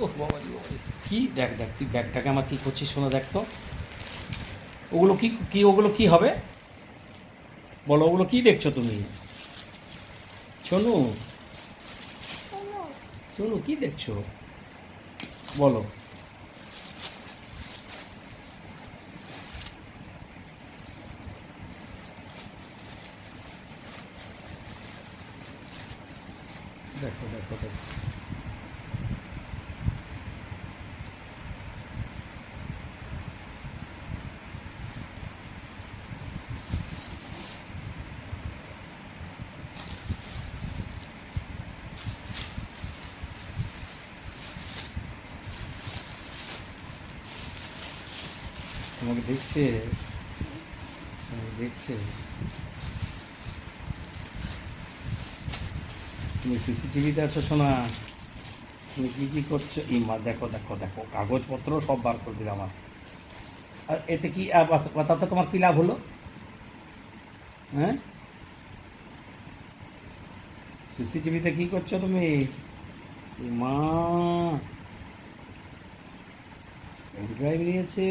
ওহ বাবা রে বাবা রে। কি দেখ দেখ তুই ব্যাগটাকে আমার কী করছিস শোনা দেখ তো। ওগুলো কি কি ওগুলো কি হবে বলো, ওগুলো কি দেখছো তুমি? শোনু, শোনু কি দেখছো বলো? দেখো দেখো দেখো। তোমাকে দেখছে, তোমাকে দেখছে। তুমি সিসিটিভিতে আছো শোনা। তুমি কী কী করছো মা, দেখো দেখো দেখো, কাগজপত্র সব বার করে দিলাম আমার। আর এতে কি তাতে তোমার কী লাভ হলো? হ্যাঁ, সিসিটিভিতে কী করছো তুমি? মা, পেন ড্রাইভ নিয়েছে।